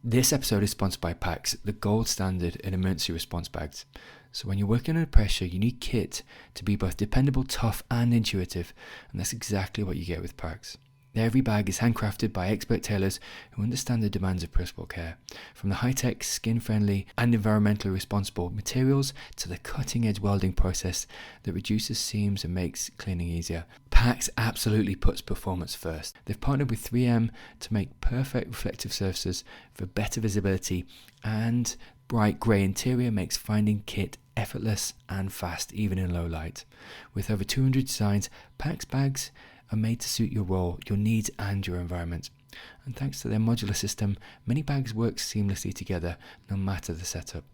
This episode is sponsored by PACS, the gold standard in emergency response bags. So when you're working under pressure, you need kit to be both dependable, tough and intuitive, and that's exactly what you get with PACS. Every bag is handcrafted by expert tailors who understand the demands of prehospital care, from the high-tech, skin-friendly and environmentally responsible materials to the cutting-edge welding process that reduces seams and makes cleaning easier. PACS absolutely puts performance first. They've partnered with 3M to make perfect reflective surfaces for better visibility, and bright grey interior makes finding kit effortless and fast, even in low light. With over 200 designs, PACS bags are made to suit your role, your needs and your environment. And thanks to their modular system, many bags work seamlessly together no matter the setup.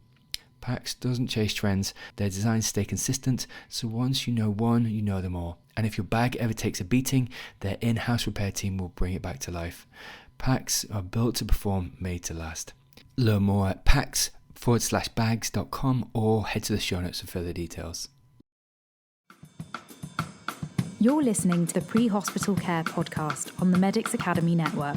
PACS doesn't chase trends, their designs stay consistent, so once you know one, you know them all. And if your bag ever takes a beating, their in-house repair team will bring it back to life. PACS are built to perform, made to last. Learn more at pacs.bags.com or head to the show notes for further details. You're listening to the Pre-Hospital Care podcast on the Medics Academy Network.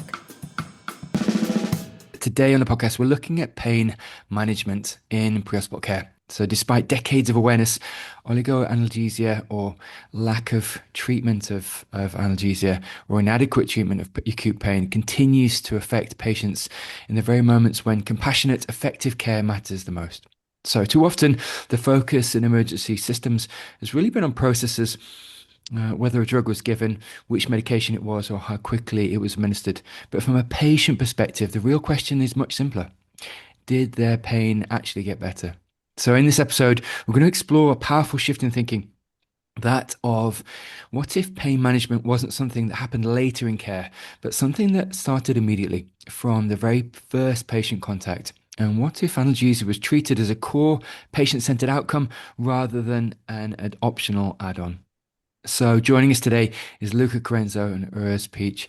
Today on the podcast, we're looking at pain management in pre-hospital care. So despite decades of awareness, oligoanalgesia, or lack of treatment of analgesia, or inadequate treatment of acute pain, continues to affect patients in the very moments when compassionate, effective care matters the most. So too often, the focus in emergency systems has really been on processes, whether a drug was given, which medication it was, or how quickly it was administered. But from a patient perspective, the real question is much simpler. Did their pain actually get better? So in this episode, we're going to explore a powerful shift in thinking, that of what if pain management wasn't something that happened later in care, but something that started immediately from the very first patient contact? And what if analgesia was treated as a core patient-centered outcome rather than an optional add-on? So joining us today is Luca, Carenzo and Pietsch,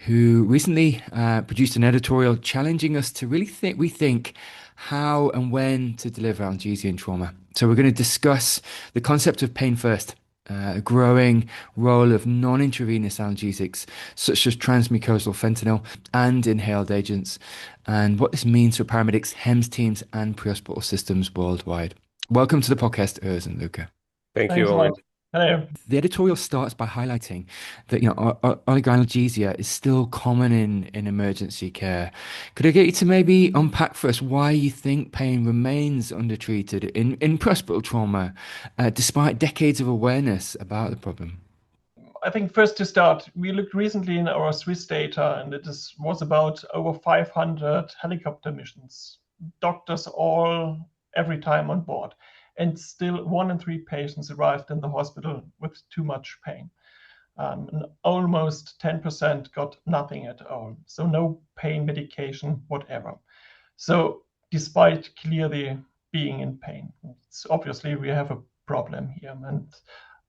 who recently produced an editorial challenging us to really rethink how and when to deliver analgesia in trauma. So we're going to discuss the concept of pain first, a growing role of non-intravenous analgesics such as transmucosal fentanyl and inhaled agents, and what this means for paramedics, HEMS teams and pre-hospital systems worldwide. Welcome to the podcast, Urs and Luca. Thank you, Owen. Hello. The editorial starts by highlighting that oligoanalgesia is still common in emergency care. Could I get you to maybe unpack for us why you think pain remains undertreated in pre-hospital trauma, despite decades of awareness about the problem? I think first to start, we looked recently in our Swiss data, and it was about over 500 helicopter missions, doctors all every time on board. And still 1 in 3 patients arrived in the hospital with too much pain. And almost 10% got nothing at all. So no pain medication, whatever. So despite clearly being in pain, it's obviously we have a problem here. And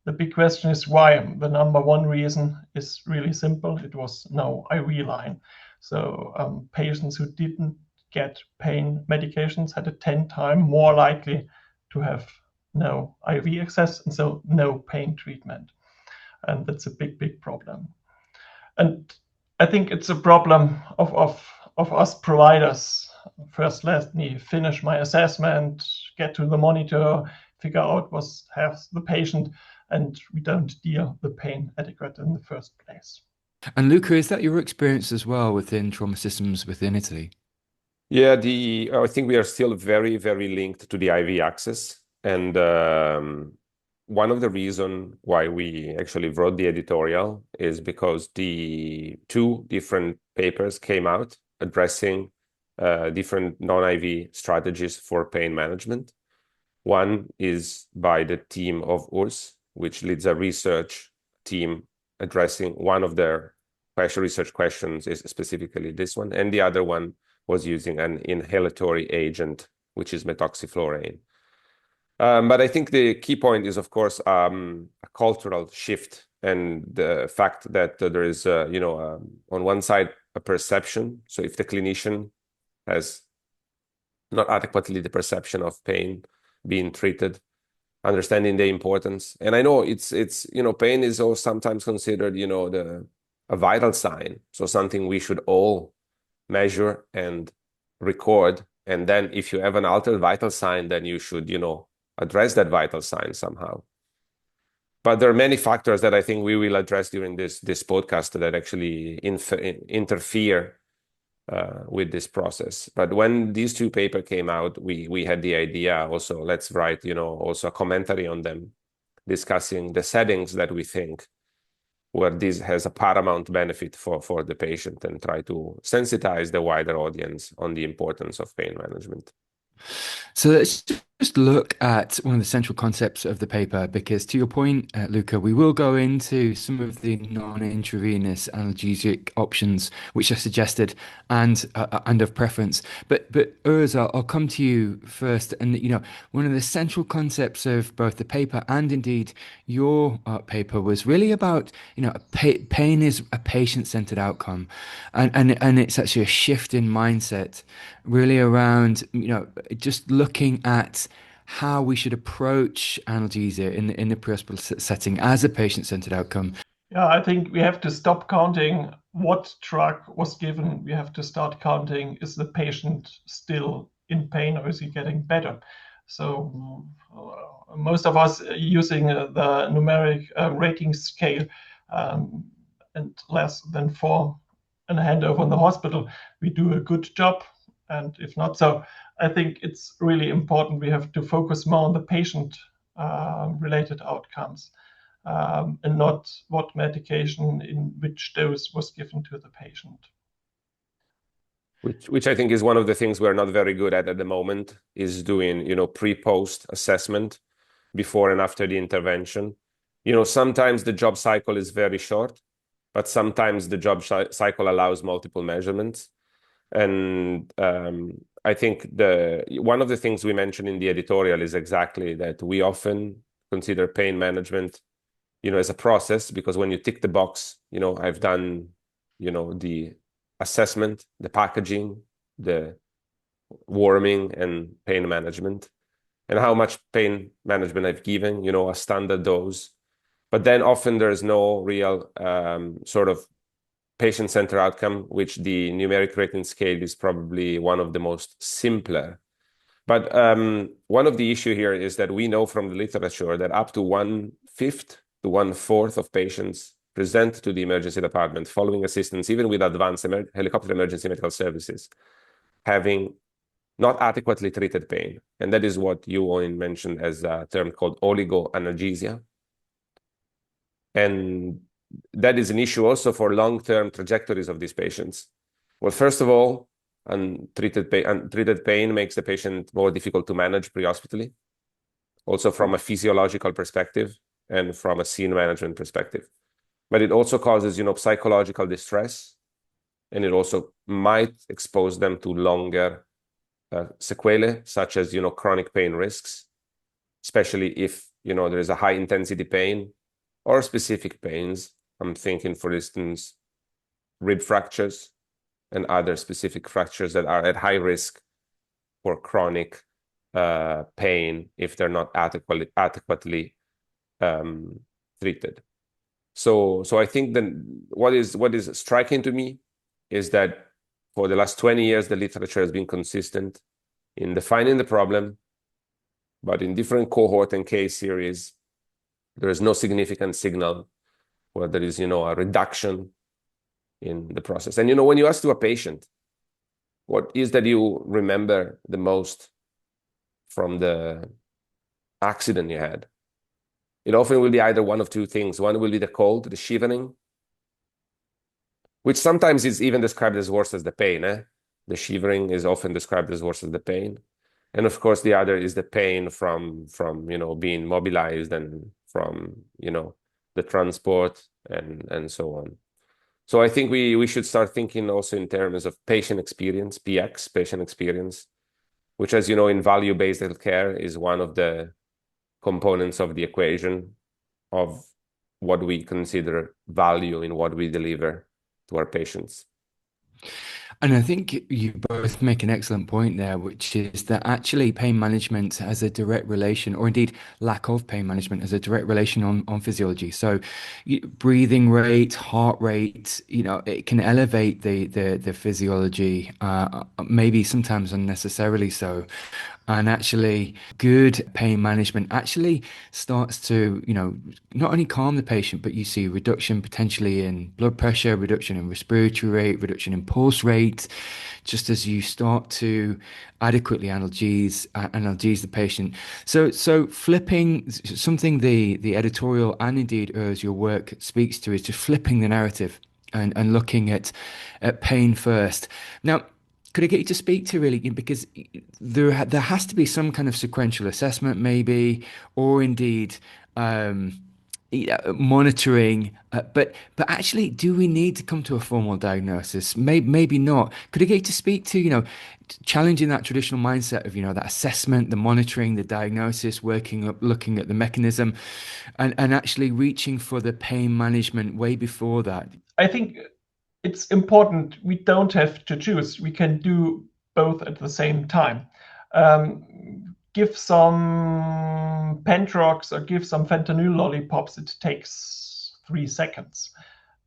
the big question is why? The number one reason is really simple. It was no IV line. So patients who didn't get pain medications had a 10 times more likely to have no IV access and so no pain treatment. And that's a big problem. And I think it's a problem of us providers. First, let me finish my assessment, get to the monitor, figure out what has the patient, and we don't deal the pain adequate in the first place. And Luca, is that your experience as well within trauma systems within Italy? Yeah, I think we are still very, very linked to the IV access. And one of the reasons why we actually wrote the editorial is because the 2 different papers came out addressing different non-IV strategies for pain management. One is by the team of Urs, which leads a research team addressing one of their special research questions is specifically this one. And the other one was using an inhalatory agent, which is methoxyflurane. But I think the key point is, of course, a cultural shift and the fact that there is, on one side, a perception. So if the clinician has not adequately the perception of pain being treated, understanding the importance. And I know it's pain is also sometimes considered, a vital sign. So something we should all measure and record. And then if you have an altered vital sign, then you should, address that vital sign somehow. But there are many factors that I think we will address during this podcast that actually interfere with this process. But when these two papers came out, we had the idea also, let's write, also a commentary on them, discussing the settings that we think where this has a paramount benefit for the patient, and try to sensitize the wider audience on the importance of pain management. So let's just look at one of the central concepts of the paper, because to your point, Luca, we will go into some of the non-intravenous analgesic options which are suggested and of preference. But Urs, I'll come to you first. And one of the central concepts of both the paper and indeed your paper was really about pain is a patient-centered outcome, and it's actually a shift in mindset, really around just looking at how we should approach analgesia in the pre-hospital setting as a patient-centered outcome. Yeah, I think we have to stop counting what drug was given. We have to start counting, is the patient still in pain or is he getting better? So most of us using the numeric rating scale and less than 4 and a handover in the hospital, we do a good job. And if not so, I think it's really important. We have to focus more on the patient related outcomes and not what medication in which dose was given to the patient. Which I think is one of the things we're not very good at the moment, is doing, pre-post assessment before and after the intervention. Sometimes the job cycle is very short, but sometimes the job cycle allows multiple measurements. And I think one of the things we mentioned in the editorial is exactly that. We often consider pain management, as a process, because when you tick the box, I've done, the assessment, the packaging, the warming, and pain management, and how much pain management I've given, a standard dose. But then often there's no real sort of patient-centered outcome, which the numeric rating scale is probably one of the most simpler. But one of the issue here is that we know from the literature that up to 1/5 to 1/4 of patients present to the emergency department following assistance, even with advanced helicopter emergency medical services, having not adequately treated pain. And that is what you, Owen, mentioned as a term called oligoanalgesia. And that is an issue also for long-term trajectories of these patients. Well, first of all, untreated pain makes the patient more difficult to manage pre-hospitally, also from a physiological perspective and from a scene management perspective. But it also causes, psychological distress, and it also might expose them to longer sequelae, such as, chronic pain risks, especially if, there is a high intensity pain or specific pains. I'm thinking, for instance, rib fractures and other specific fractures that are at high risk for chronic pain if they're not adequately treated. So I think that what is striking to me is that for the last 20 years, the literature has been consistent in defining the problem, but in different cohort and case series, there is no significant signal where there is, a reduction in the process. And, when you ask to a patient, what is that you remember the most from the accident you had? It often will be either one of two things. One will be the cold, the shivering, which sometimes is even described as worse as the pain. The shivering is often described as worse as the pain. And of course, the other is the pain from being mobilized and from, the transport and so on. So I think we should start thinking also in terms of patient experience, PX, patient experience, which, as you know, in value-based healthcare is one of the components of the equation of what we consider value in what we deliver to our patients. And I think you both make an excellent point there, which is that actually pain management has a direct relation, or indeed lack of pain management has a direct relation on physiology. So breathing rate, heart rate, it can elevate the physiology, maybe sometimes unnecessarily so. And actually, good pain management actually starts to, not only calm the patient, but you see reduction potentially in blood pressure, reduction in respiratory rate, reduction in pulse rate, just as you start to adequately analgesize the patient. So flipping something the editorial and indeed as your work speaks to is just flipping the narrative and looking at pain first. Now, could I get you to speak to really because there has to be some kind of sequential assessment maybe, or indeed um, monitoring. But actually, do we need to come to a formal diagnosis? Maybe not. Could I get you to speak to challenging that traditional mindset of that assessment, the monitoring, the diagnosis, working up, looking at the mechanism, and actually reaching for the pain management way before that? I think it's important. We don't have to choose. We can do both at the same time. Give some Pentrox or give some fentanyl lollipops. It takes 3 seconds.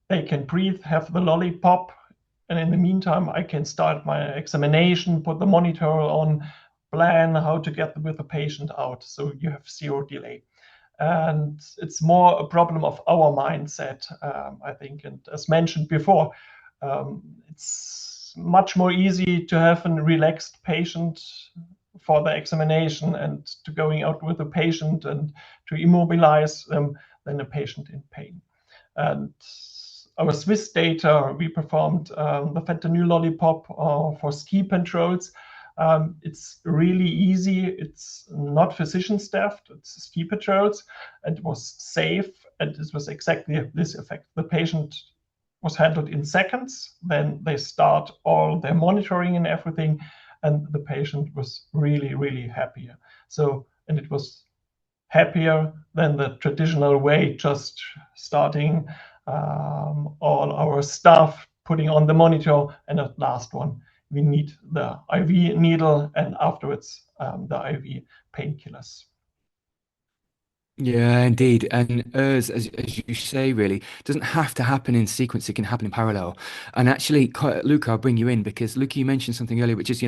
They can breathe, have the lollipop, and in the meantime, I can start my examination, put the monitor on, plan how to get with the patient out. So you have zero delay. And it's more a problem of our mindset, I think. And as mentioned before, it's much more easy to have a relaxed patient for the examination and to going out with a patient and to immobilize them than a patient in pain. And our Swiss data, we performed the fentanyl lollipop for ski patrols. It's really easy. It's not physician staffed. It's ski patrols, and it was safe. And it was exactly this effect. The patient was handled in seconds. Then they start all their monitoring and everything, and the patient was really, really happier. And it was happier than the traditional way, just starting all our stuff, putting on the monitor, and at last one, we need the IV needle, and afterwards the IV painkillers. Yeah, indeed. And as you say, really, doesn't have to happen in sequence. It can happen in parallel. And actually, Luca, I'll bring you in because Luca, you mentioned something earlier, which is,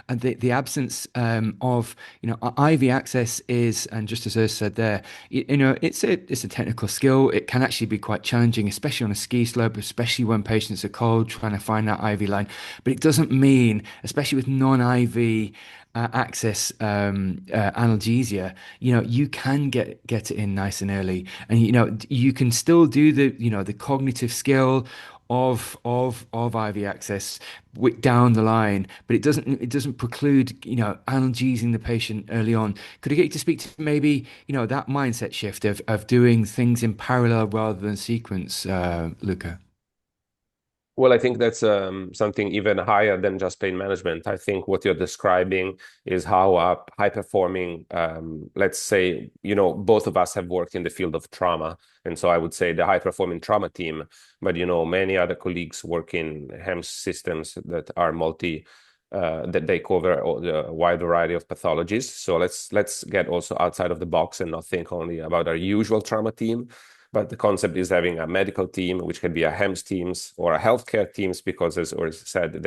the absence of, IV access is, and just as Urs said there, it's a technical skill. It can actually be quite challenging, especially on a ski slope, especially when patients are cold, trying to find that IV line. But it doesn't mean, especially with non-IV access analgesia, you can get it in nice and early, and you can still do the cognitive skill of IV access down the line, but it doesn't preclude analgesing the patient early on. Could I get you to speak to maybe that mindset shift of doing things in parallel rather than sequence, Luca? Well, I think that's something even higher than just pain management. I think what you're describing is how a high-performing, let's say, both of us have worked in the field of trauma. And so I would say the high-performing trauma team, but, many other colleagues work in HEMS systems that are that they cover a wide variety of pathologies. So let's get also outside of the box and not think only about our usual trauma team. But the concept is having a medical team, which can be a HEMS teams or a healthcare teams, because as Urs said,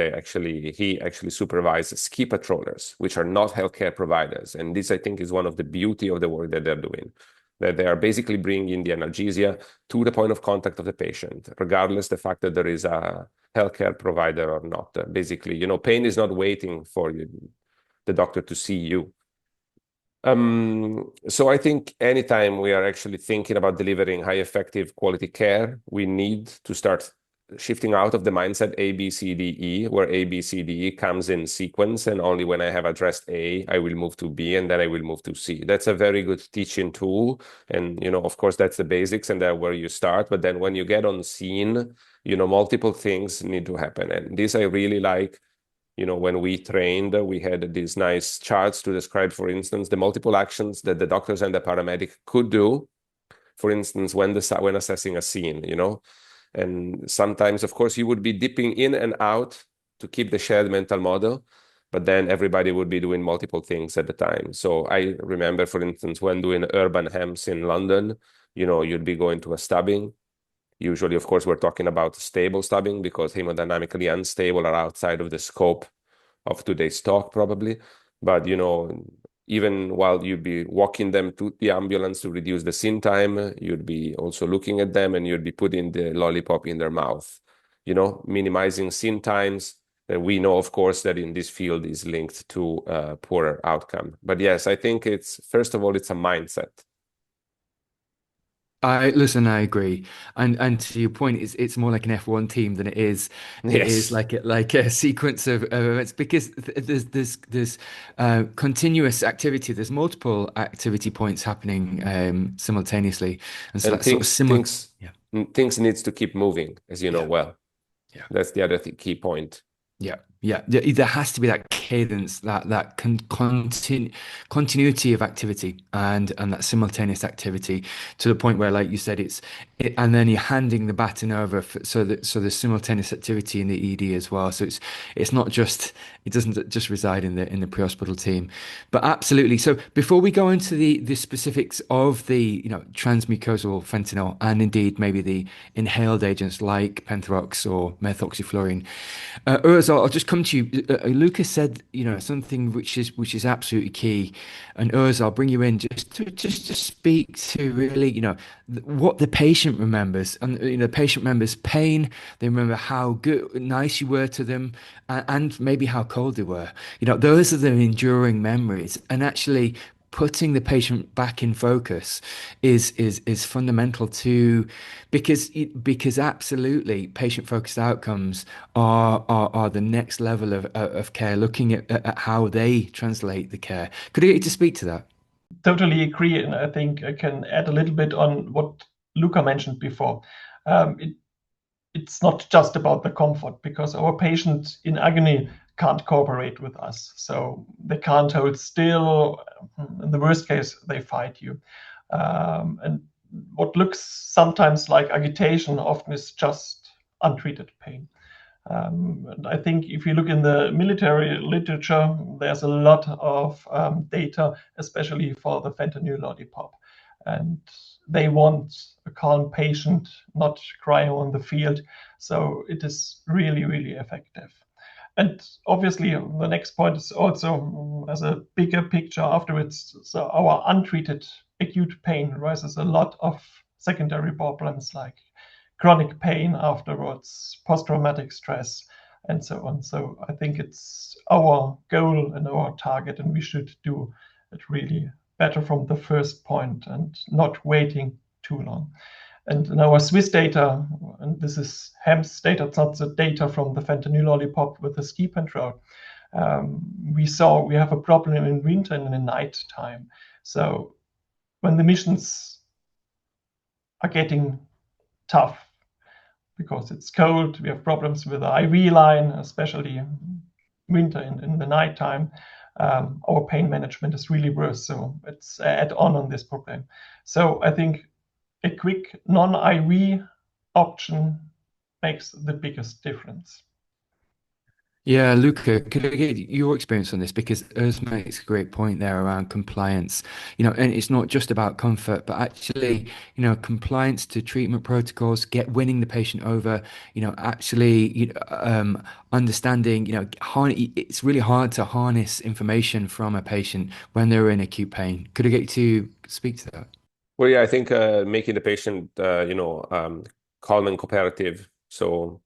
he actually supervises ski patrollers, which are not healthcare providers. And this, I think, is one of the beauty of the work that they're doing, that they are basically bringing the analgesia to the point of contact of the patient, regardless the fact that there is a healthcare provider or not. Basically, pain is not waiting for the doctor to see you. So I think anytime we are actually thinking about delivering high effective quality care, we need to start shifting out of the mindset A, B, C, D, E, where A, B, C, D, E comes in sequence, and only when I have addressed A, I will move to B, and then I will move to C. That's a very good teaching tool. And, of course, that's the basics, and that's where you start. But then when you get on scene, multiple things need to happen. And this I really like. When we trained, we had these nice charts to describe, for instance, the multiple actions that the doctors and the paramedic could do, for instance, when assessing a scene, And sometimes, of course, you would be dipping in and out to keep the shared mental model, but then everybody would be doing multiple things at the time. So I remember, for instance, when doing urban HEMS in London, you'd be going to a stabbing. Usually, of course, we're talking about stable stabbing because hemodynamically unstable are outside of the scope of today's talk, probably. But, even while you'd be walking them to the ambulance to reduce the scene time, you'd be also looking at them and you'd be putting the lollipop in their mouth, minimizing scene times. And we know, of course, that in this field is linked to poorer outcome. But yes, I think first of all, it's a mindset. I agree, and to your point, it's more like an F1 team than it is Yes. like a sequence of events because there's continuous activity. There's multiple activity points happening simultaneously, and so And that sort of things similar. things Yeah, things needs to keep moving, as you know yeah, well. yeah. That's the other key point. Yeah, yeah. There has to be that cadence, that continuity of activity, and that simultaneous activity to the point where, like you said, and then you're handing the baton over so there's simultaneous activity in the ED as well. So it's not just it doesn't just reside in the pre-hospital team, but absolutely. So before we go into the specifics of the transmucosal fentanyl and indeed maybe the inhaled agents like Penthrox or methoxyflurane. Urs, I'll just come to you. Luca said, something which is absolutely key, and Urs, I'll bring you in just to speak to really, what the patient remembers, and the patient remembers pain. They remember how nice you were to them, and maybe how cold they were. Those are the enduring memories, and actually putting the patient back in focus is fundamental to because absolutely patient focused outcomes are the next level of care, looking at how they translate the care. Could I get you to speak to that? Totally agree, and I think I can add a little bit on what Luca mentioned before. It's not just about the comfort because our patient in agony can't cooperate with us. So they can't hold still. In the worst case, they fight you. And what looks sometimes like agitation often is just untreated pain. And I think if you look in the military literature, there's a lot of data, especially for the fentanyl lollipop. And they want a calm patient, not crying on the field. So it is really, really effective. And obviously, the next point is also as a bigger picture afterwards. So our untreated acute pain raises a lot of secondary problems like chronic pain afterwards, post-traumatic stress, and so on. So I think it's our goal and our target, and we should do it really better from the first point and not waiting too long. And in our Swiss data, and this is HEMS data, it's not the data from the fentanyl lollipop with the ski control, we saw we have a problem in winter and in night time. So when the missions are getting tough because it's cold, we have problems with the IV line, especially winter in the night time. Our pain management is really worse, so it's add on this problem. So I think a quick non-IV option makes the biggest difference. Yeah, Luca, could I get your experience on this? Because Urs makes a great point there around compliance, and it's not just about comfort, but actually, compliance to treatment protocols, winning the patient over, actually, understanding, it's really hard to harness information from a patient when they're in acute pain. Could I get you to speak to that? Well, yeah, I think making the patient, calm and cooperative. So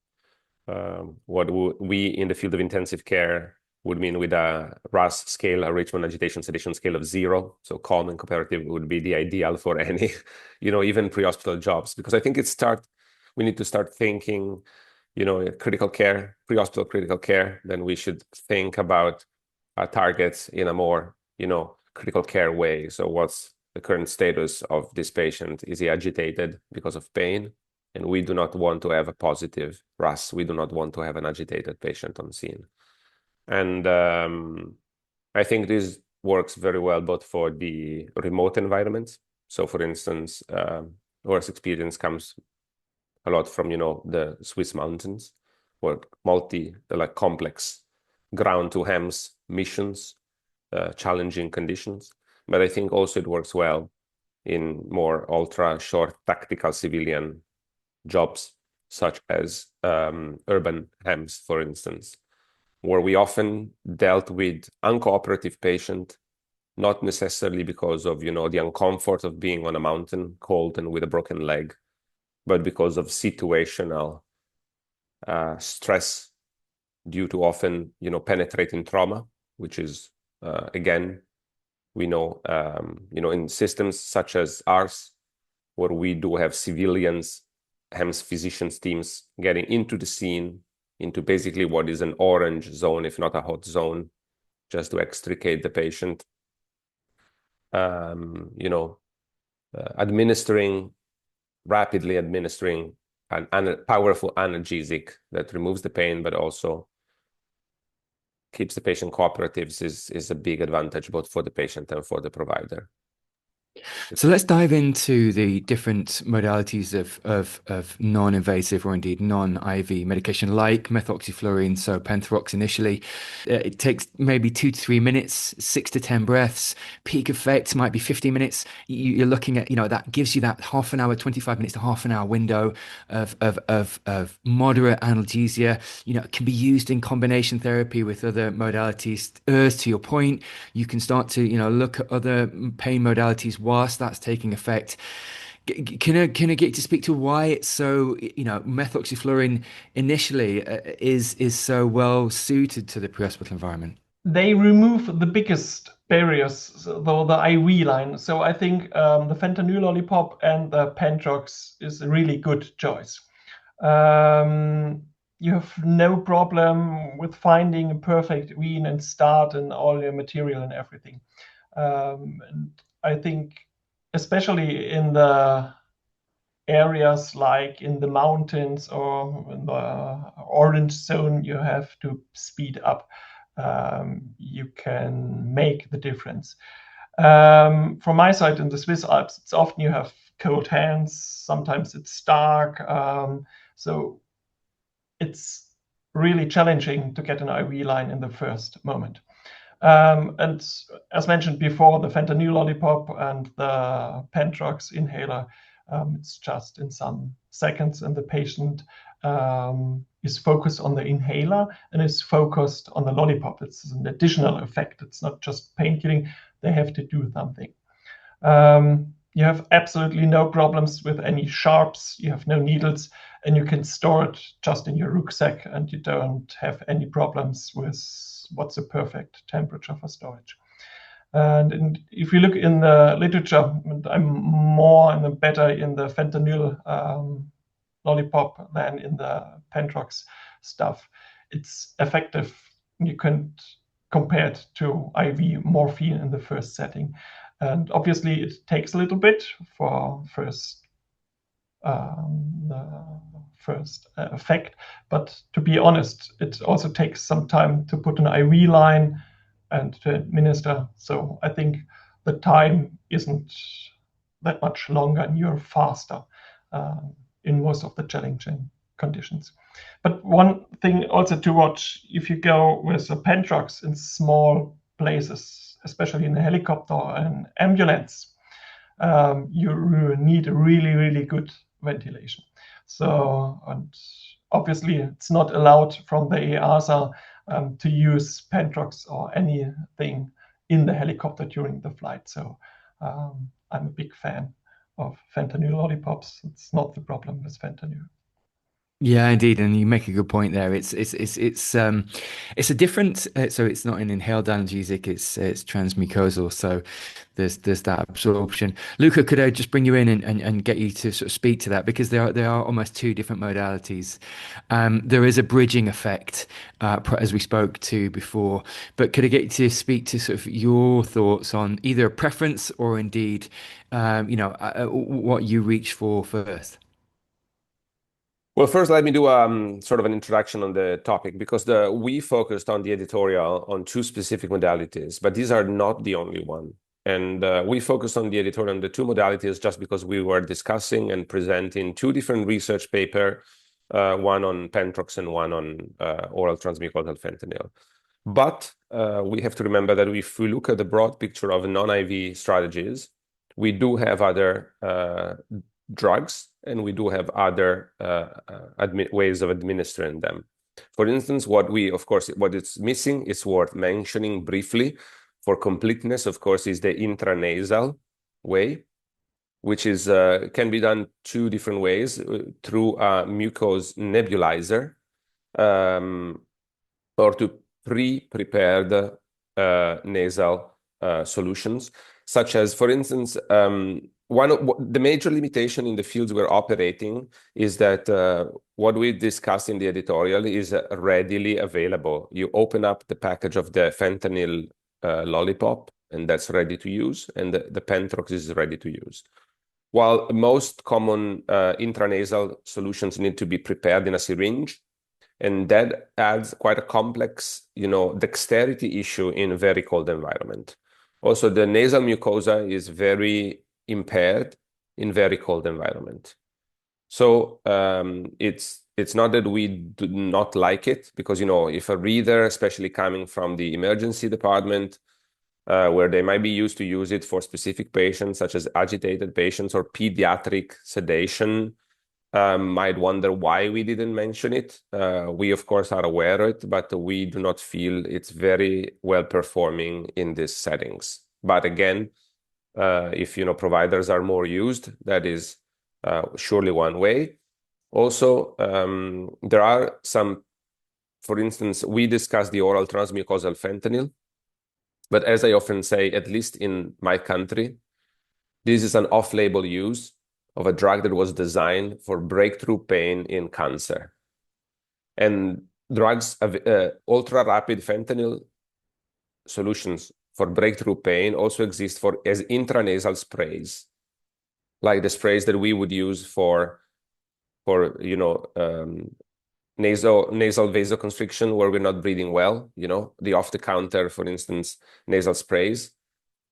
what we in the field of intensive care would mean with a RASS scale, a Richmond Agitation Sedation scale of 0. So calm and cooperative would be the ideal for any, even pre-hospital jobs, because I think we need to start thinking, critical care, pre-hospital critical care, then we should think about our targets in a more, critical care way. So what's the current status of this patient? Is he agitated because of pain? And we do not want to have a positive RAS. We do not want to have an agitated patient on scene. And I think this works very well both for the remote environments. So for instance, our experience comes a lot from, the Swiss mountains. for like complex ground to HEMS missions, challenging conditions. But I think also it works well in more ultra short tactical civilian jobs, such as urban HEMS, for instance, where we often dealt with uncooperative patient, not necessarily because of, the uncomfort of being on a mountain cold and with a broken leg, but because of situational stress due to often, penetrating trauma, which is, again, we know, in systems such as ours, where we do have civilians, HEMS physicians teams getting into the scene, into basically what is an orange zone, if not a hot zone, just to extricate the patient. Rapidly administering a powerful analgesic that removes the pain, but also keeps the patient cooperative is a big advantage both for the patient and for the provider. So let's dive into the different modalities of non-invasive or indeed non-IV medication, like methoxyflurane, so Penthrox initially. It takes maybe 2 to 3 minutes, 6 to 10 breaths. Peak effect might be 50 minutes. You're looking at, that gives you that half an hour, 25 minutes to half an hour window of moderate analgesia. It can be used in combination therapy with other modalities. To your point, you can start to, look at other pain modalities whilst that's taking effect. Can I get you to speak to why it's so, methoxyflurane initially is so well suited to the pre-hospital environment? They remove the biggest barriers, though the IV line. So I think the fentanyl lollipop and the Penthrox is a really good choice. You have no problem with finding a perfect vein and start and all your material and everything. And I think especially in the areas like in the mountains or in the orange zone, you have to speed up. You can make the difference. From my side in the Swiss Alps, it's often you have cold hands, sometimes it's dark. So it's really challenging to get an IV line in the first moment. And as mentioned before, the fentanyl lollipop and the Penthrox inhaler, it's just in some seconds, and the patient is focused on the inhaler and is focused on the lollipop. It's an additional effect. It's not just pain killing. They have to do something. You have absolutely no problems with any sharps. You have no needles, and you can store it just in your rucksack, and you don't have any problems with what's the perfect temperature for storage. And if you look in the literature, I'm more and better in the fentanyl lollipop than in the Penthrox stuff. It's effective. You can compare it to IV morphine in the first setting. And obviously it takes a little bit for the first effect. But to be honest, it also takes some time to put an IV line and to administer. So I think the time isn't that much longer and you're faster in most of the challenging conditions. But one thing also to watch, if you go with a Penthrox in small places, especially in a helicopter and ambulance, you need a really, really good ventilation. So, and obviously it's not allowed from the EASA to use Penthrox or anything in the helicopter during the flight. So I'm a big fan of fentanyl lollipops. It's not the problem with fentanyl. Yeah, indeed, and you make a good point there. It's a different. So it's not an inhaled analgesic. It's transmucosal. So there's that absorption. Luca, could I just bring you in and get you to sort of speak to that, because there are almost two different modalities. There is a bridging effect, as we spoke to before. But could I get you to speak to sort of your thoughts on either a preference or indeed, what you reach for first? Well, first, let me do sort of an introduction on the topic, because we focused on the editorial on two specific modalities, but these are not the only one. And we focused on the editorial on the two modalities just because we were discussing and presenting two different research papers one on Pentrox and one on oral transmucosal fentanyl. But we have to remember that if we look at the broad picture of non-IV strategies, we do have other drugs, and we do have other ways of administering them. For instance, what it's missing is worth mentioning briefly for completeness, of course, is the intranasal way, which is can be done two different ways, through a mucose nebulizer or to pre-prepared nasal solutions, such as, for instance, the major limitation in the fields we're operating is that what we discussed in the editorial is readily available. You open up the package of the fentanyl lollipop, and that's ready to use, and the Pentrox is ready to use. While most common intranasal solutions need to be prepared in a syringe, and that adds quite a complex, dexterity issue in a very cold environment. Also, the nasal mucosa is very impaired in very cold environment. So it's not that we do not like it, because if a reader, especially coming from the emergency department, where they might be used to use it for specific patients, such as agitated patients or pediatric sedation, might wonder why we didn't mention it. We, of course, are aware of it, but we do not feel it's very well performing in these settings. But again, if providers are more used, that is surely one way. Also, there are some, for instance, we discussed the oral transmucosal fentanyl, but as I often say, at least in my country, this is an off-label use of a drug that was designed for breakthrough pain in cancer. And drugs, ultra-rapid fentanyl solutions for breakthrough pain also exist as intranasal sprays, like the sprays that we would use for nasal vasoconstriction, where we're not breathing well, the off-the-counter, for instance, nasal sprays.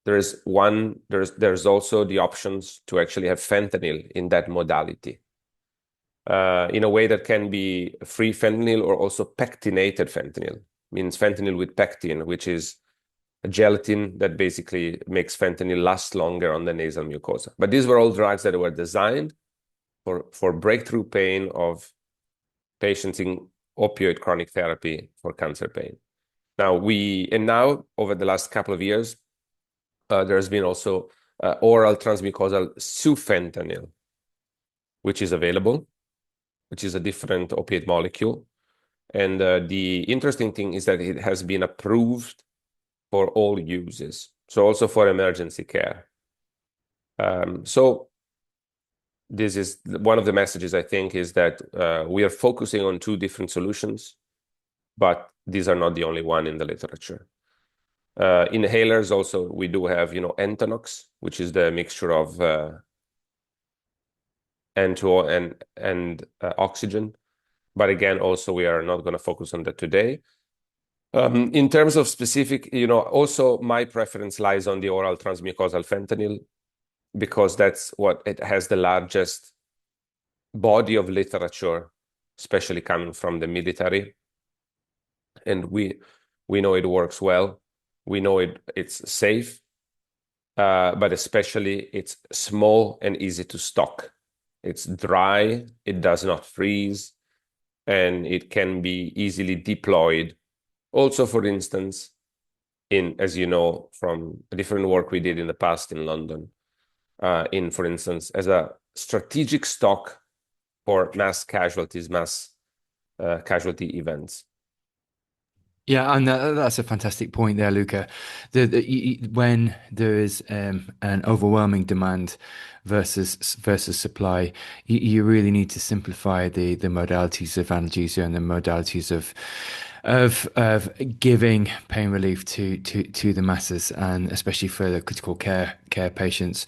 There's also the options to actually have fentanyl in that modality, in a way that can be free fentanyl or also pectinated fentanyl, means fentanyl with pectin, which is a gelatin that basically makes fentanyl last longer on the nasal mucosa. But these were all drugs that were designed for breakthrough pain of patients in opioid chronic therapy for cancer pain. Now, over the last couple of years, there's been also oral transmucosal sufentanil, which is available, which is a different opiate molecule. And the interesting thing is that it has been approved for all uses, so also for emergency care. So this is one of the messages, I think, is that we are focusing on two different solutions, but these are not the only one in the literature. Inhalers also, we do have, Entonox, which is the mixture of N2O and oxygen. But again, also, we are not going to focus on that today. In terms of specific, also my preference lies on the oral transmucosal fentanyl, because that's what it has the largest body of literature, especially coming from the military. And we know it works well. We know it's safe, but especially it's small and easy to stock. It's dry, it does not freeze, and it can be easily deployed. Also, for instance, as you know, from different work we did in the past in London, for instance, as a strategic stock for mass casualty events. Yeah, and that's a fantastic point there, Luca. When there is an overwhelming demand versus supply, you really need to simplify the modalities of analgesia and the modalities of giving pain relief to the masses, and especially for the critical care patients.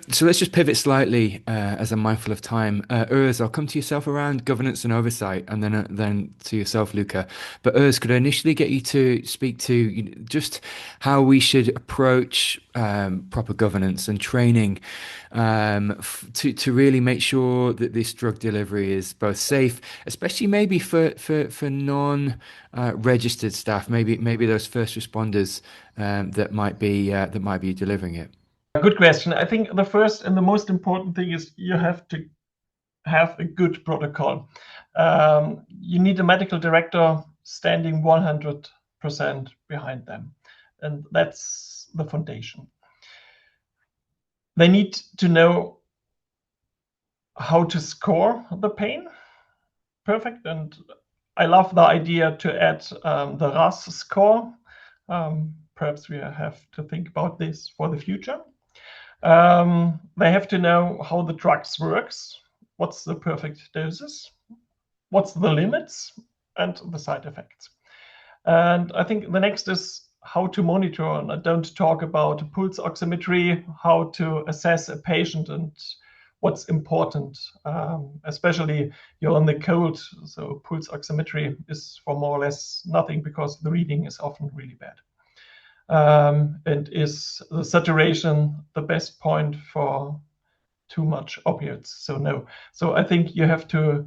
So let's just pivot slightly, as I'm mindful of time. Urs, I'll come to yourself around governance and oversight, and then to yourself, Luca. But Urs, could I initially get you to speak to just how we should approach proper governance and training to really make sure that this drug delivery is both safe, especially maybe for non registered staff, maybe those first responders that might be delivering it? Good question. I think the first and the most important thing is you have to have a good protocol. You need a medical director standing 100% behind them, and that's the foundation. They need to know how to score the pain. Perfect. And I love the idea to add the RAS score. Perhaps we have to think about this for the future. They have to know how the drugs works, what's the perfect doses, what's the limits, and the side effects. And I think the next is how to monitor. And I don't talk about pulse oximetry, how to assess a patient and what's important, especially you're on the cold. So pulse oximetry is for more or less nothing because the reading is often really bad. And is the saturation the best point for too much opiates? So no. So I think you have to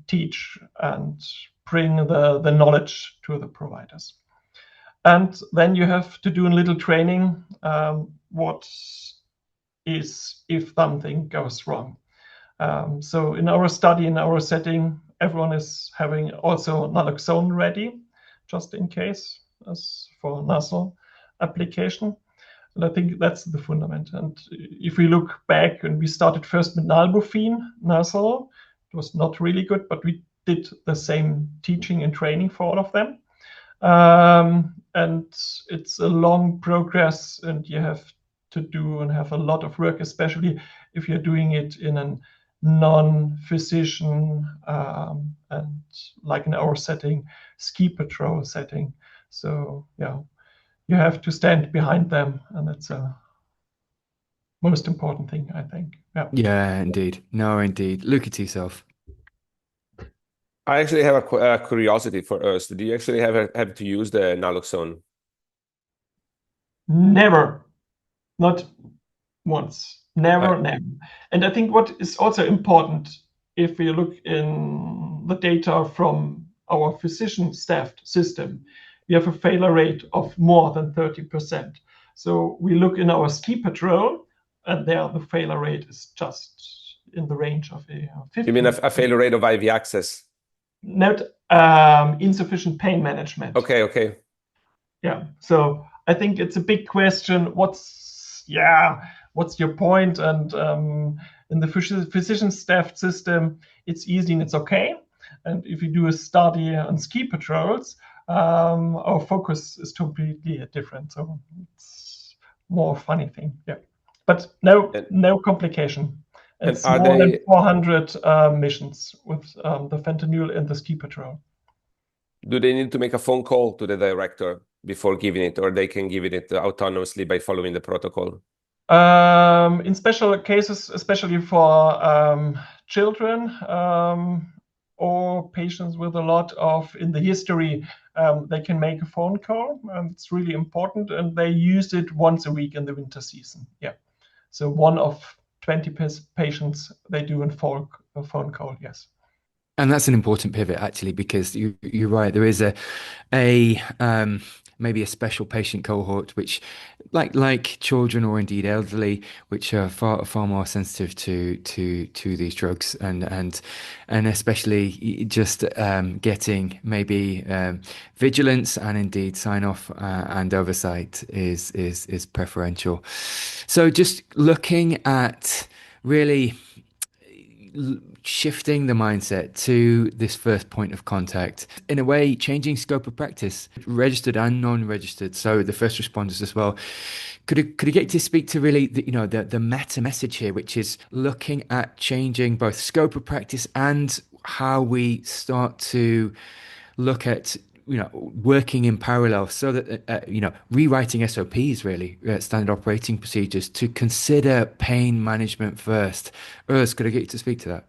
teach and bring the knowledge to the providers. And then you have to do a little training. What is if something goes wrong? So in our study, in our setting, everyone is having also naloxone ready, just in case, as for nasal application. And I think that's the fundament. And if we look back, and we started first with nalbuphine nasal, it was not really good, but we did the same teaching and training for all of them. And it's a long progress, and you have to do and have a lot of work, especially if you're doing it in a non-physician and like in our setting, ski patrol setting. So yeah, you have to stand behind them, and that's a most important thing, I think. Yeah. Yeah, indeed. No, indeed. Look at yourself. I actually have a curiosity for us. Do you actually have to use the naloxone? Never, not once. Never. And I think what is also important, if we look in the data from our physician staffed system, we have a failure rate of more than 30%. So we look in our ski patrol, and there the failure rate is just in the range of 50. You mean a failure rate of IV access? Not insufficient pain management. Okay. Yeah. So I think it's a big question. What's your point? And in the physician staffed system, it's easy and it's okay. And if you do a study on ski patrols, our focus is completely different. So it's more funny thing. Yeah. But no complication. It's more than 400 missions with the fentanyl in the ski patrol. Do they need to make a phone call to the director before giving it, or they can give it autonomously by following the protocol? In special cases, especially for children or patients with a lot of in the history, they can make a phone call. It's really important, and they use it once a week in the winter season. Yeah. So one of 20 patients, they do a phone call, yes. And that's an important pivot, actually, because you're right. There is a maybe a special patient cohort, which, like children or indeed elderly, which are far more sensitive to these drugs, and especially just getting maybe vigilance and indeed sign off and oversight is preferential. So just looking at really shifting the mindset to this first point of contact, in a way changing scope of practice, registered and non-registered, so the first responders as well. Could you get to speak to really the meta message here, which is looking at changing both scope of practice and how we start to look at working in parallel, so that rewriting SOPs, really standard operating procedures, to consider pain management first. Urs, could I get you to speak to that?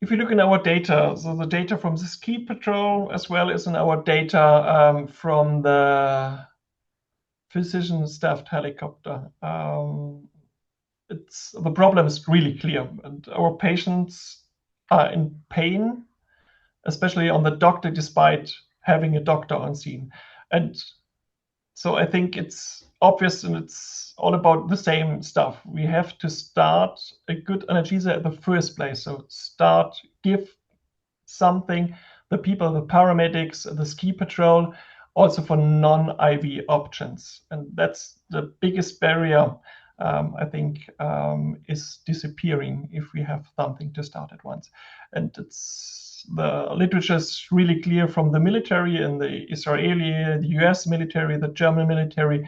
If you look in our data, so the data from the ski patrol as well as in our data from the physician-staffed helicopter. The problem is really clear, and our patients are in pain, especially on the doctor, despite having a doctor on scene. And so I think it's obvious, and it's all about the same stuff. We have to start a good analgesia at the first place. So give something, the people, the paramedics, the ski patrol, also for non-IV options. And that's the biggest barrier, I think, is disappearing if we have something to start at once. And the literature is really clear from the military and the Israeli, the US military, the German military.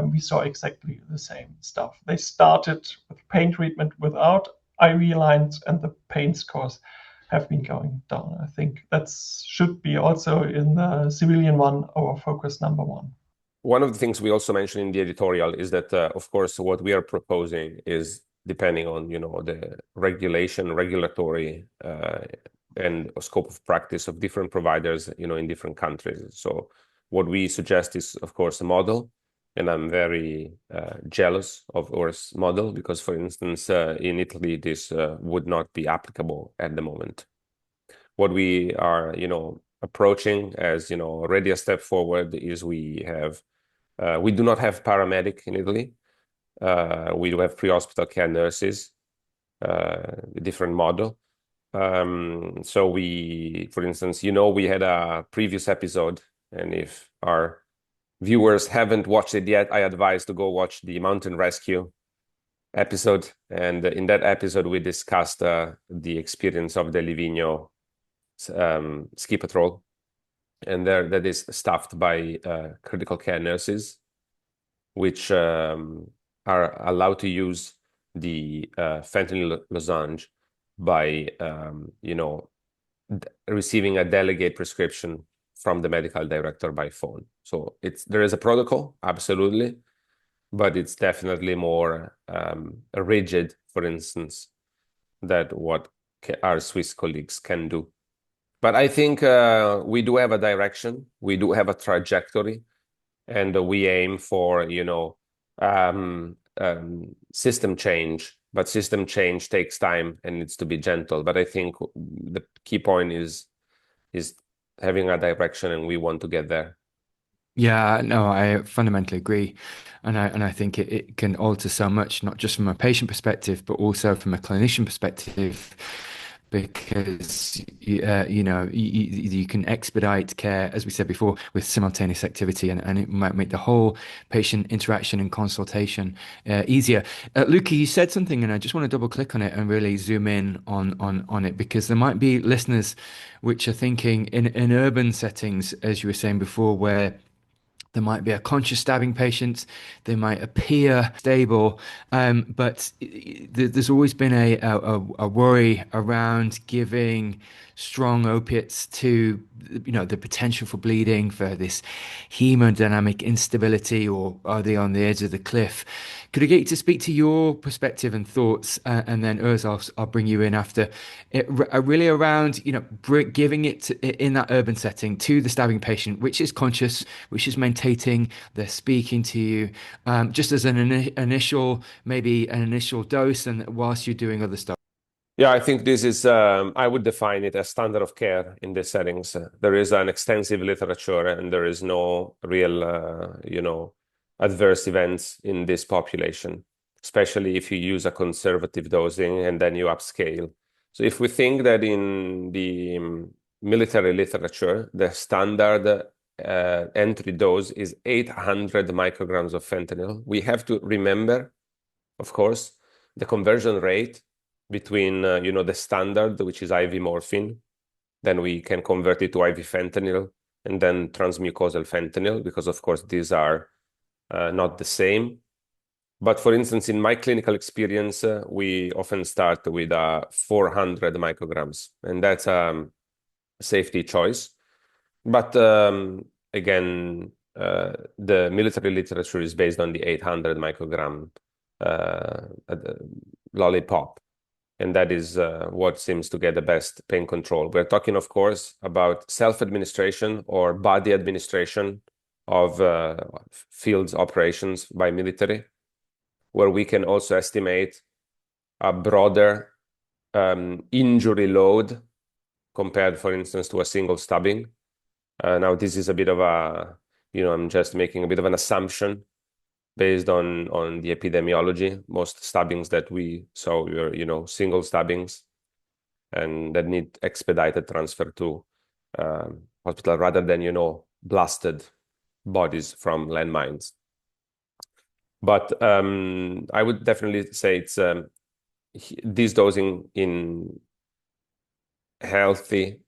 We saw exactly the same stuff. They started with pain treatment without IV lines, and the pain scores have been going down. I think that should be also in the civilian one, our focus number one. One of the things we also mentioned in the editorial is that, of course, what we are proposing is depending on, the regulatory and scope of practice of different providers, in different countries. So what we suggest is, of course, a model. And I'm very jealous of our model because, for instance, in Italy, this would not be applicable at the moment. What we are, approaching as, already a step forward is we do not have paramedic in Italy. We do have pre-hospital care nurses, a different model. So we, for instance, we had a previous episode, and if our viewers haven't watched it yet, I advise to go watch the mountain rescue episode. And in that episode, we discussed the experience of the Livigno ski patrol. And that is staffed by critical care nurses, which are allowed to use the fentanyl lozenge by, receiving a delegate prescription from the medical director by phone. So there is a protocol, absolutely, but it's definitely more rigid, for instance, than what our Swiss colleagues can do. But I think we do have a direction, we do have a trajectory, and we aim for, system change. But system change takes time and needs to be gentle. But I think the key point is having a direction, and we want to get there. Yeah, no, I fundamentally agree. And I think it can alter so much, not just from a patient perspective, but also from a clinician perspective, because you can expedite care, as we said before, with simultaneous activity, and it might make the whole patient interaction and consultation easier. Luca, you said something, and I just want to double click on it and really zoom in on it, because there might be listeners which are thinking in urban settings, as you were saying before, where there might be a conscious stabbing patient. They might appear stable, but there's always been a worry around giving strong opiates to, the potential for bleeding, for this hemodynamic instability, or are they on the edge of the cliff? Could I get you to speak to your perspective and thoughts, and then Urs, I'll bring you in after. Really around, giving it in that urban setting to the stabbing patient, which is conscious, which is maintaining, they're speaking to you, just as an initial dose, and whilst you're doing other stuff. Yeah, I think this is, I would define it as standard of care in these settings. There is an extensive literature, and there is no real, adverse events in this population, especially if you use a conservative dosing and then you upscale. So if we think that in the military literature, the standard entry dose is 800 micrograms of fentanyl, we have to remember, of course, the conversion rate between, the standard, which is IV morphine, then we can convert it to IV fentanyl, and then transmucosal fentanyl, because, of course, these are not the same. But for instance, in my clinical experience, we often start with 400 micrograms, and that's a safety choice. But again, the military literature is based on the 800 microgram lollipop. And that is what seems to get the best pain control. We're talking, of course, about self-administration or body administration of field operations by military, where we can also estimate a broader injury load compared, for instance, to a single stabbing. Now, this is a bit of a, I'm just making a bit of an assumption based on the epidemiology. Most stabbings that we saw were, single stabbings, and that need expedited transfer to hospital rather than, blasted bodies from landmines. But I would definitely say it's this dosing in a healthy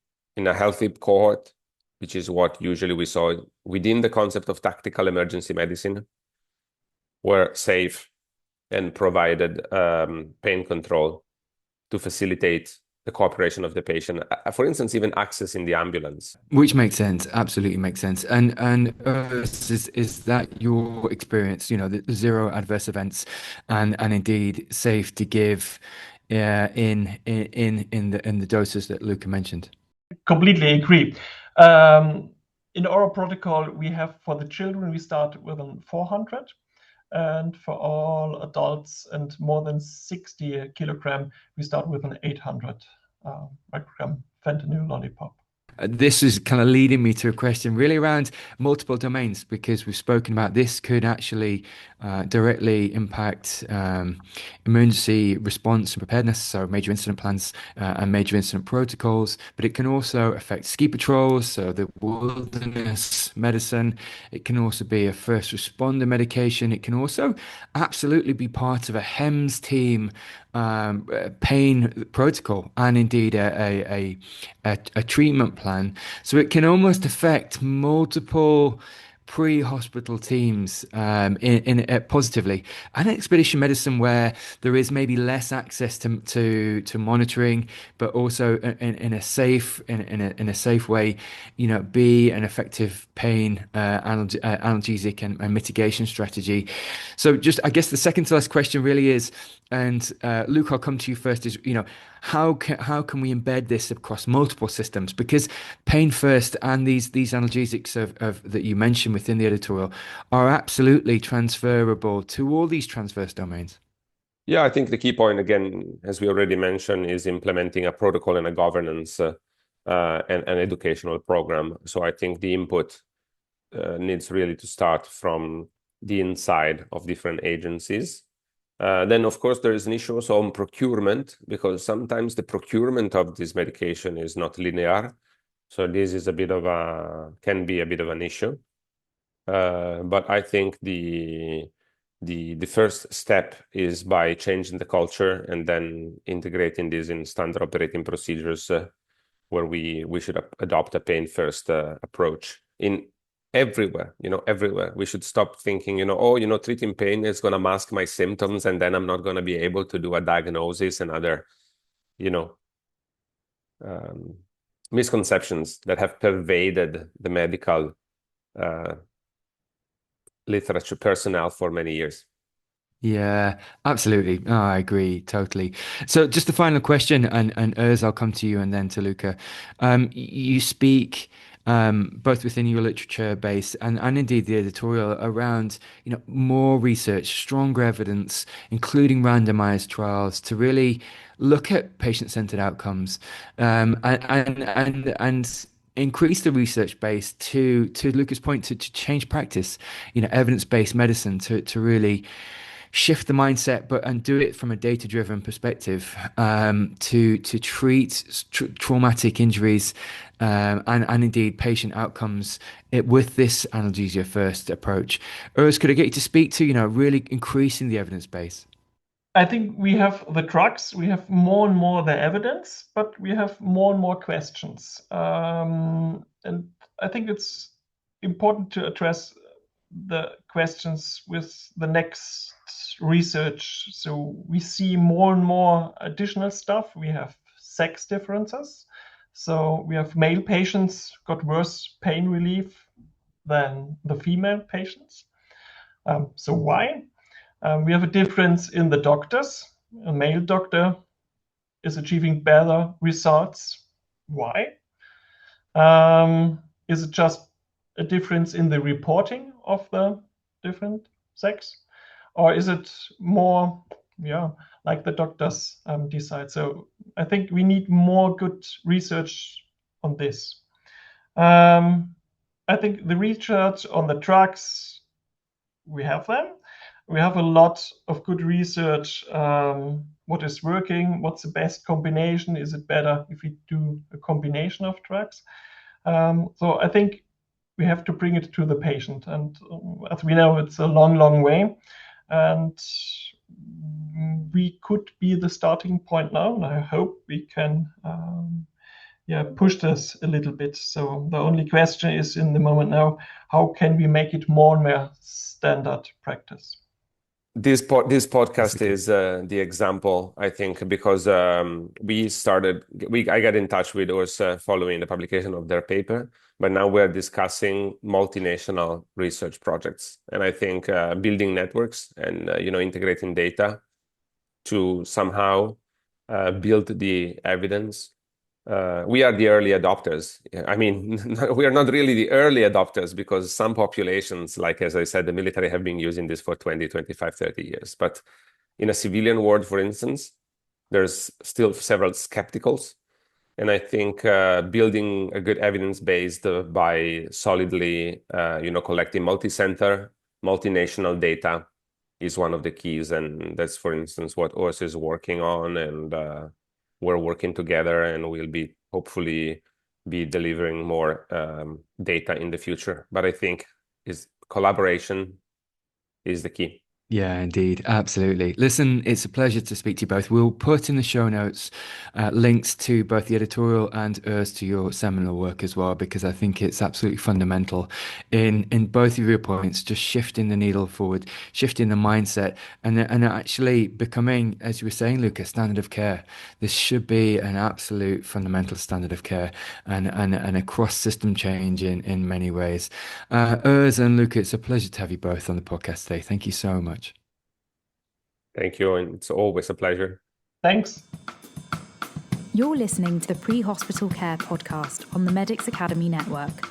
cohort, which is what usually we saw within the concept of tactical emergency medicine, were safe and provided pain control to facilitate the cooperation of the patient. For instance, even access in the ambulance. Which makes sense, absolutely makes sense. And is that your experience? The zero adverse events, and indeed safe to give in the doses that Luca mentioned. Completely agree. In our protocol, we have for the children, we start with a 400. And for all adults and more than 60 kilogram, we start with an 800 microgram fentanyl lollipop. This is kind of leading me to a question really around multiple domains, because we've spoken about this could actually directly impact emergency response and preparedness, so major incident plans and major incident protocols, but it can also affect ski patrols, so the wilderness medicine. It can also be a first responder medication. It can also absolutely be part of a HEMS team pain protocol, and indeed a treatment plan. So it can almost affect multiple pre-hospital teams in positively. And expedition medicine, where there is maybe less access to monitoring, but also in a safe way, be an effective pain analgesic and mitigation strategy. So just, I guess the second to last question really is, and Luke, I'll come to you first, is, how can we embed this across multiple systems? Because pain first and these analgesics of that you mentioned within the editorial are absolutely transferable to all these transverse domains. Yeah, I think the key point, again, as we already mentioned, is implementing a protocol and a governance and an educational program. So I think the input needs really to start from the inside of different agencies. Then, of course, there is an issue also on procurement, because sometimes the procurement of this medication is not linear. So this is can be a bit of an issue. But I think the first step is by changing the culture and then integrating this in standard operating procedures, where we should adopt a pain first approach in everywhere. We should stop thinking, treating pain is going to mask my symptoms, and then I'm not going to be able to do a diagnosis, and other, misconceptions that have pervaded the medical literature personnel for many years. Yeah, absolutely. Oh, I agree totally. So just the final question, and Urs, I'll come to you and then to Luca. You speak both within your literature base and indeed the editorial around, more research, stronger evidence, including randomized trials to really look at patient-centered outcomes, and increase the research base to Luca's point, to change practice, evidence-based medicine to really shift the mindset, and do it from a data-driven perspective, to treat traumatic injuries and indeed patient outcomes with this analgesia first approach. Urs, could I get you to speak to really increasing the evidence base? I think we have the drugs, we have more and more the evidence, but we have more and more questions. And I think it's important to address the questions with the next research. So we see more and more additional stuff. We have sex differences. So we have male patients got worse pain relief than the female patients. So why? We have a difference in the doctors. A male doctor is achieving better results. Why? Is it just a difference in the reporting of the different sex? Or is it more, like the doctors decide? So I think we need more good research on this. I think the research on the drugs, we have them. We have a lot of good research. What is working? What's the best combination? Is it better if we do a combination of drugs? So I think we have to bring it to the patient. And as we know, it's a long, long way. And we could be the starting point now. And I hope we can push this a little bit. So the only question is in the moment now, how can we make it more and more standard practice? This podcast is the example, I think, because I got in touch with Urs following the publication of their paper, but now we're discussing multinational research projects. And I think building networks and integrating data to somehow build the evidence. We are the early adopters. I mean, we are not really the early adopters because some populations, like, as I said, the military have been using this for 20, 25, 30 years. But in a civilian world, for instance, there's still several skepticals. And I think building a good evidence base by solidly, collecting multi-center, multinational data is one of the keys. And that's, for instance, what Urs is working on. And we're working together, and we'll be hopefully be delivering more data in the future. But I think collaboration is the key. Yeah, indeed. Absolutely. Listen, it's a pleasure to speak to you both. We'll put in the show notes links to both the editorial and Urs to your seminal work as well, because I think it's absolutely fundamental in both of your points, just shifting the needle forward, shifting the mindset, and actually becoming, as you were saying, Luca, standard of care. This should be an absolute fundamental standard of care and a cross-system change in many ways. Urs and Luca, it's a pleasure to have you both on the podcast today. Thank you so much. Thank you, and it's always a pleasure. Thanks. You're listening to the Pre-Hospital Care podcast on the Medics Academy Network.